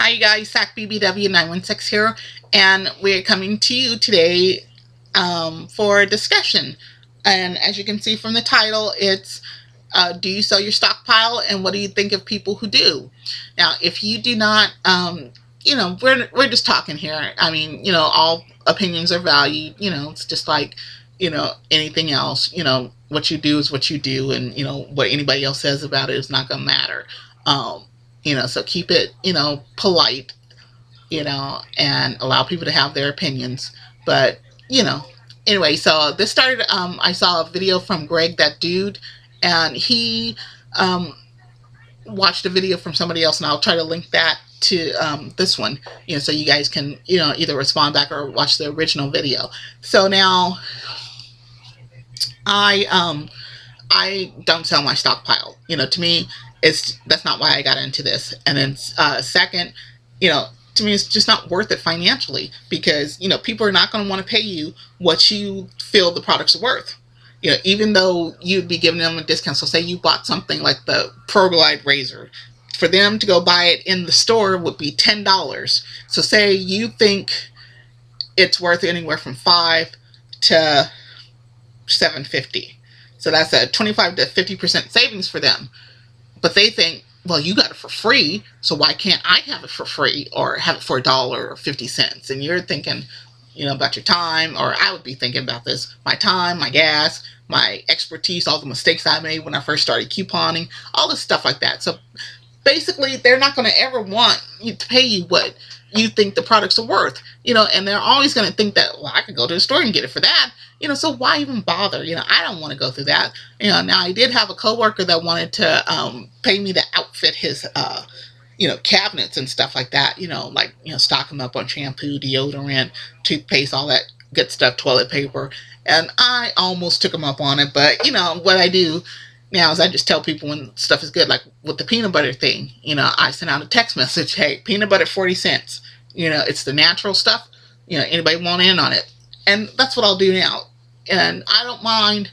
Hi you guys, SACBBW916 here, and we're coming to you today for a discussion. And as you can see from the title, it's do you sell your stockpile, and what do you think of people who do? Now, if you do not, we're just talking here. I mean, all opinions are valued. It's just like, anything else. What you do is what you do, and what anybody else says about it is not going to matter. So keep it, polite, and allow people to have their opinions. But, anyway, so this started, I saw a video from Greg, that dude, and he watched a video from somebody else, and I'll try to link that to this one, so you guys can, either respond back or watch the original video. So now, I don't sell my stockpile. To me, that's not why I got into this. And then second, to me, it's just not worth it financially, because people are not going to want to pay you what you feel the products are worth. Even though you'd be giving them a discount. So say you bought something like the ProGlide razor, for them to go buy it in the store would be $10. So say you think it's worth anywhere from $5 to $7.50. So that's a 25 to 50% savings for them. But they think, well, you got it for free, so why can't I have it for free, or have it for $1 or 50 cents? And you're thinking, about your time, or I would be thinking about this, my time, my gas, my expertise, all the mistakes I made when I first started couponing, all this stuff like that. So basically, they're not going to ever want you to pay you what you think the products are worth, and they're always going to think that, well, I could go to the store and get it for that, so why even bother? I don't want to go through that. Now I did have a coworker that wanted to pay me to outfit his, cabinets and stuff like that, stock him up on shampoo, deodorant, toothpaste, all that good stuff, toilet paper, and I almost took him up on it, but, what I do now is I just tell people when stuff is good, like with the peanut butter thing, I send out a text message, hey, peanut butter 40 cents, it's the natural stuff, anybody want in on it? And that's what I'll do now. And I don't mind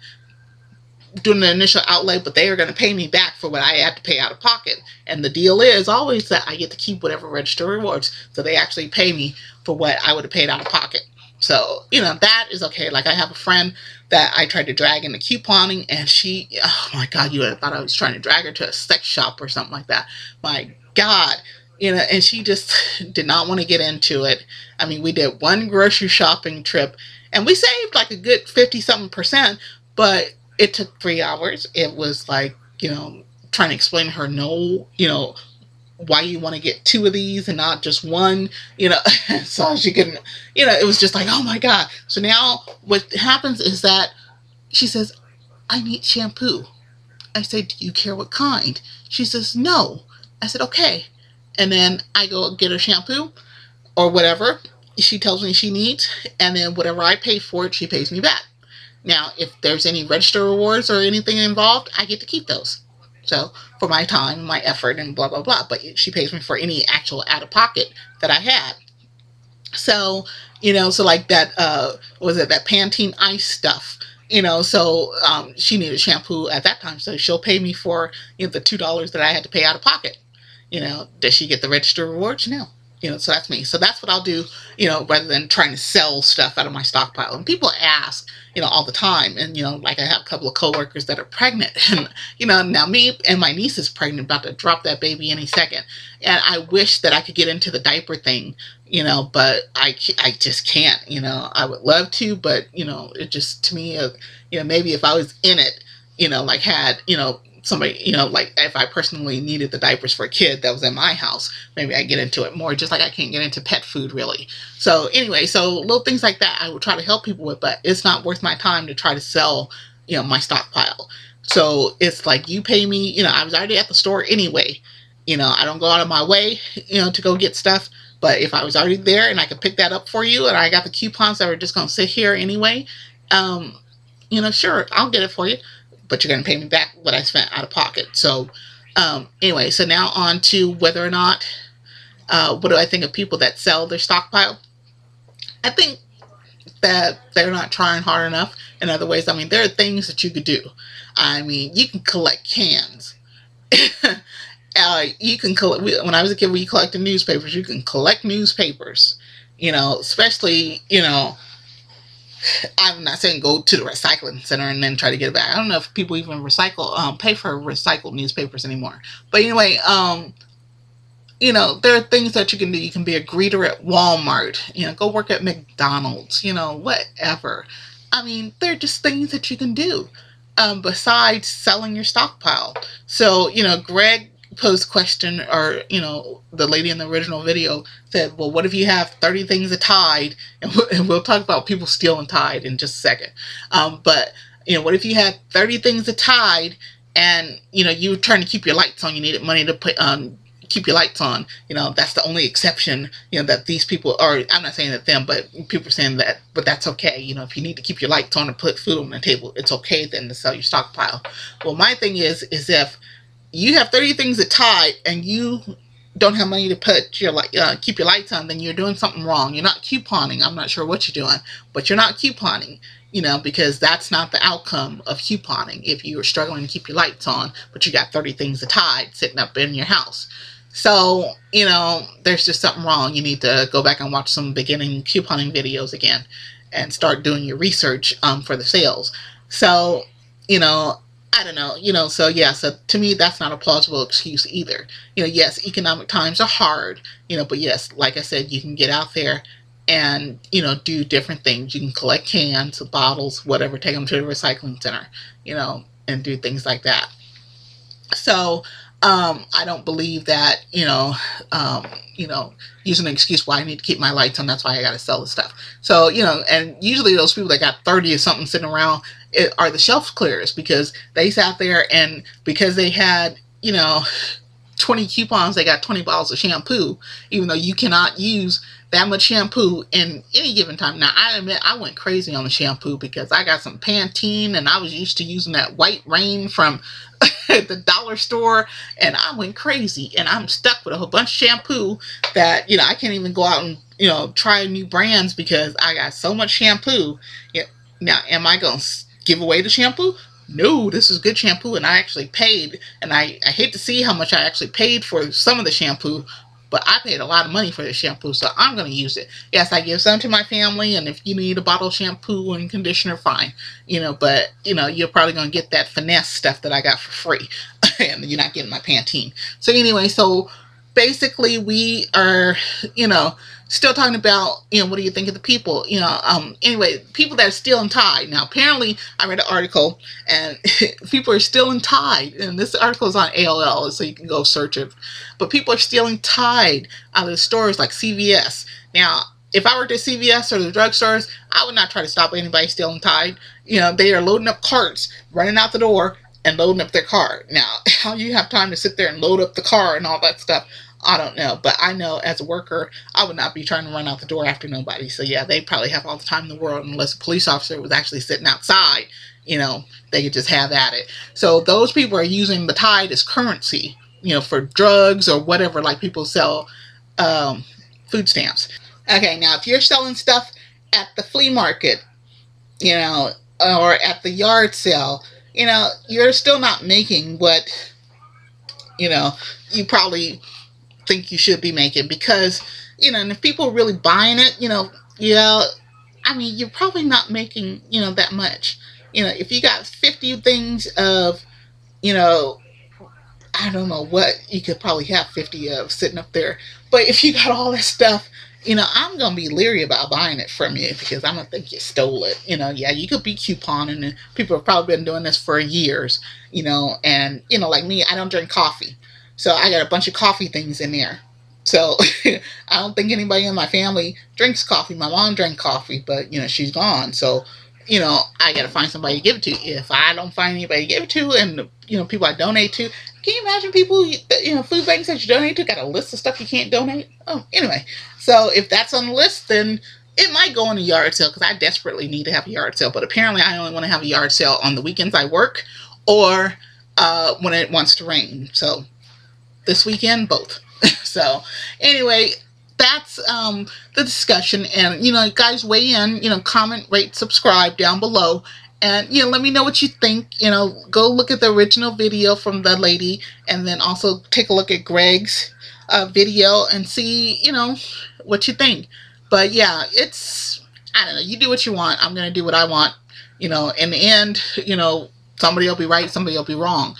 doing the initial outlay, but they are going to pay me back for what I had to pay out of pocket. And the deal is always that I get to keep whatever register rewards, so they actually pay me for what I would have paid out of pocket. So, that is okay. Like, I have a friend that I tried to drag into couponing, and she, oh my God, you would have thought I was trying to drag her to a sex shop or something like that. My God. And she just did not want to get into it. I mean, we did one grocery shopping trip, and we saved like a good 50-something%, but it took 3 hours. It was like, trying to explain to her, no, why you want to get 2 of these and not just one, so she couldn't, it was just like, oh my God. So now what happens is that she says, I need shampoo. I say, do you care what kind? She says, no. I said, okay. And then I go get her shampoo or whatever she tells me she needs, and then whatever I pay for it, she pays me back. Now, if there's any register rewards or anything involved, I get to keep those. So, for my time, my effort, and blah, blah, blah. But she pays me for any actual out-of-pocket that I had. So, so like that, that Pantene Ice stuff, so she needed shampoo at that time. So she'll pay me for, the $2 that I had to pay out of pocket. Does she get the register rewards? No. So that's me. So that's what I'll do, rather than trying to sell stuff out of my stockpile. And people ask, all the time. And, like I have a couple of coworkers that are pregnant. And, now me and my niece is pregnant, about to drop that baby any second. And I wish that I could get into the diaper thing, but I just can't, I would love to, but, it just, to me, maybe if I was in it, like had, somebody, like if I personally needed the diapers for a kid that was in my house, maybe I get into it more, just like I can't get into pet food really. So anyway, so little things like that I would try to help people with, but it's not worth my time to try to sell, my stockpile. So it's like, you pay me, I was already at the store anyway, I don't go out of my way, to go get stuff, but if I was already there and I could pick that up for you, and I got the coupons that were just going to sit here anyway, sure, I'll get it for you. But you're going to pay me back what I spent out of pocket. So, anyway, so now on to whether or not, what do I think of people that sell their stockpile? I think that they're not trying hard enough. In other ways, I mean, there are things that you could do. I mean, you can collect cans You can collect. When I was a kid, we collected newspapers. You can collect newspapers. Especially I'm not saying go to the recycling center and then try to get it back. I don't know if people even pay for recycled newspapers anymore. But anyway, there are things that you can do. You can be a greeter at Walmart, go work at McDonald's, whatever. I mean, they're just things that you can do, besides selling your stockpile. So, Greg posed a question, or, the lady in the original video said, well, what if you have 30 things of Tide? And we'll talk about people stealing Tide in just a second. But, what if you had 30 things of Tide and, you were trying to keep your lights on, you needed money to put keep your lights on. That's the only exception, that these people are. I'm not saying that them, but people are saying that, but that's okay. If you need to keep your lights on and put food on the table, it's okay then to sell your stockpile. Well, my thing is if you have 30 things to Tide and you don't have money to put your keep your lights on, then you're doing something wrong. You're not couponing. I'm not sure what you're doing, but you're not couponing. Because that's not the outcome of couponing. If you are struggling to keep your lights on, but you got 30 things to Tide sitting up in your house. So, there's just something wrong. You need to go back and watch some beginning couponing videos again and start doing your research for the sales. So, I don't know, so yeah, so to me, that's not a plausible excuse either. Yes, economic times are hard, but yes, like I said, you can get out there and, do different things. You can collect cans, bottles, whatever, take them to the recycling center, and do things like that. So, I don't believe that, using an excuse why I need to keep my lights on, that's why I got to sell the stuff. So, and usually those people that got 30 or something sitting around are the shelf clearers, because they sat there and because they had, 20 coupons, they got 20 bottles of shampoo, even though you cannot use that much shampoo in any given time. Now, I admit I went crazy on the shampoo because I got some Pantene and I was used to using that White Rain from the dollar store, and I went crazy, and I'm stuck with a whole bunch of shampoo that, I can't even go out and, try new brands because I got so much shampoo. Now, am I going to give away the shampoo? No, this is good shampoo, and I actually paid, and I hate to see how much I actually paid for some of the shampoo, but I paid a lot of money for the shampoo, so I'm going to use it. Yes, I give some to my family, and if you need a bottle of shampoo and conditioner, fine. But, you're probably going to get that finesse stuff that I got for free, and you're not getting my Pantene. So anyway, so basically we are, still talking about, what do you think of the people? Anyway, people that are still in Tide. Now, apparently, I read an article, and people are still in Tide, and this article is on AOL, so you can go search it. But people are stealing Tide out of the stores like CVS. Now, if I worked at CVS or the drugstores, I would not try to stop anybody stealing Tide. They are loading up carts, running out the door, and loading up their car. Now, how you have time to sit there and load up the car and all that stuff, I don't know. But I know as a worker, I would not be trying to run out the door after nobody. So yeah, they probably have all the time in the world, unless a police officer was actually sitting outside, they could just have at it. So those people are using the Tide as currency, for drugs or whatever, like people sell food stamps. Okay, now if you're selling stuff at the flea market, or at the yard sale, you're still not making what, you probably think you should be making, because, and if people are really buying it, I mean, you're probably not making, that much. If you got 50 things of, I don't know what, you could probably have 50 of sitting up there. But if you got all this stuff, I'm going to be leery about buying it from you, because I'm going to think you stole it. Yeah, you could be couponing, and people have probably been doing this for years, and, like me, I don't drink coffee. So I got a bunch of coffee things in there. So I don't think anybody in my family drinks coffee. My mom drank coffee, but, she's gone. So, I got to find somebody to give it to. If I don't find anybody to give it to, and, people I donate to, can you imagine people, food banks that you donate to got a list of stuff you can't donate? Oh, anyway. So if that's on the list, then it might go on a yard sale, because I desperately need to have a yard sale. But apparently I only want to have a yard sale on the weekends I work, or when it wants to rain. So this weekend, both. So anyway, that's the discussion. And, guys, weigh in, comment, rate, subscribe down below. And, let me know what you think. Go look at the original video from the lady, and then also take a look at Greg's video and see, what you think. But yeah, I don't know. You do what you want. I'm going to do what I want. In the end, somebody will be right, somebody will be wrong.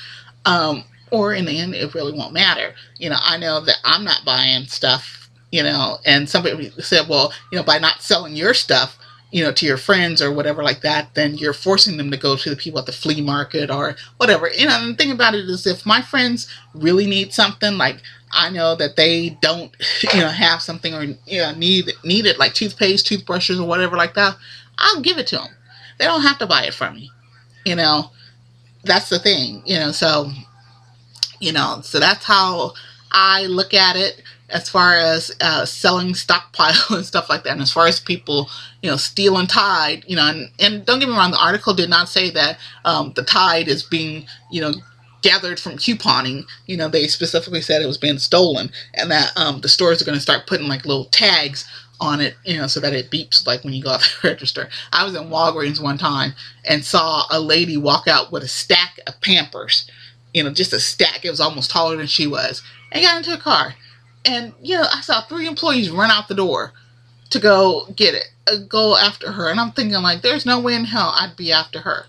Or in the end, it really won't matter. I know that I'm not buying stuff, and somebody said, well, by not selling your stuff, to your friends or whatever like that, then you're forcing them to go to the people at the flea market or whatever. And the thing about it is, if my friends really need something, like I know that they don't, have something or, need it, like toothpaste, toothbrushes or whatever like that, I'll give it to them. They don't have to buy it from me. That's the thing, so that's how I look at it as far as selling Stockpile and stuff like that. And as far as people, stealing Tide, and don't get me wrong, the article did not say that the Tide is being, gathered from couponing. They specifically said it was being stolen, and that the stores are going to start putting like little tags on it, so that it beeps like when you go out the register. I was in Walgreens one time and saw a lady walk out with a stack of Pampers, just a stack. It was almost taller than she was, and got into a car. And, I saw 3 employees run out the door to go get it, go after her. And I'm thinking, like, there's no way in hell I'd be after her.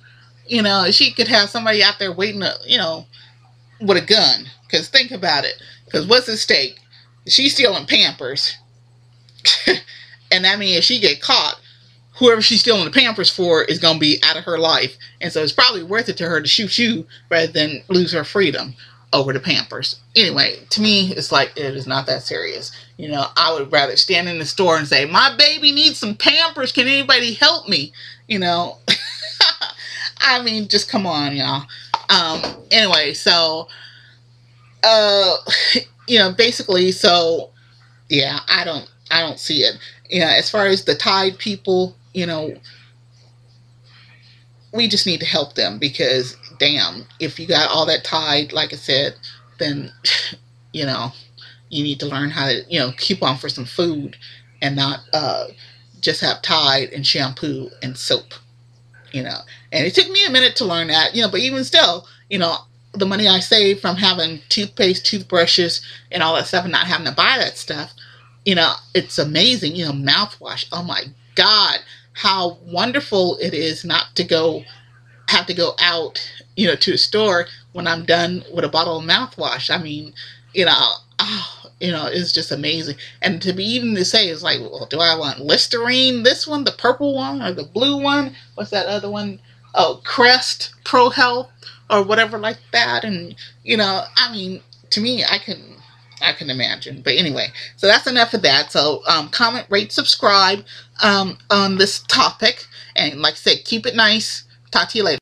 She could have somebody out there waiting, with a gun. Because think about it. Because what's at stake? She's stealing Pampers. And that means if she get caught, whoever she's stealing the Pampers for is going to be out of her life. And so it's probably worth it to her to shoot you rather than lose her freedom over the Pampers. Anyway, to me, it's like, it is not that serious. I would rather stand in the store and say, my baby needs some Pampers. Can anybody help me? I mean, just come on, y'all. Anyway, so, basically, so, yeah, I don't see it. As far as the Tide people, we just need to help them, because damn, if you got all that Tide, like I said, then you need to learn how to keep on for some food and not just have Tide and shampoo and soap. And it took me a minute to learn that, but even still, the money I saved from having toothpaste, toothbrushes, and all that stuff, and not having to buy that stuff, it's amazing. Mouthwash, oh my God, how wonderful it is not to have to go out, to a store when I'm done with a bottle of mouthwash. I mean, it's just amazing. And to be even to say, it's like, well, do I want Listerine, this one, the purple one, or the blue one? What's that other one? Oh, Crest Pro Health, or whatever like that. And, I mean, to me, I can imagine. But anyway, so that's enough of that. So comment, rate, subscribe on this topic. And like I said, keep it nice. Talk to you later.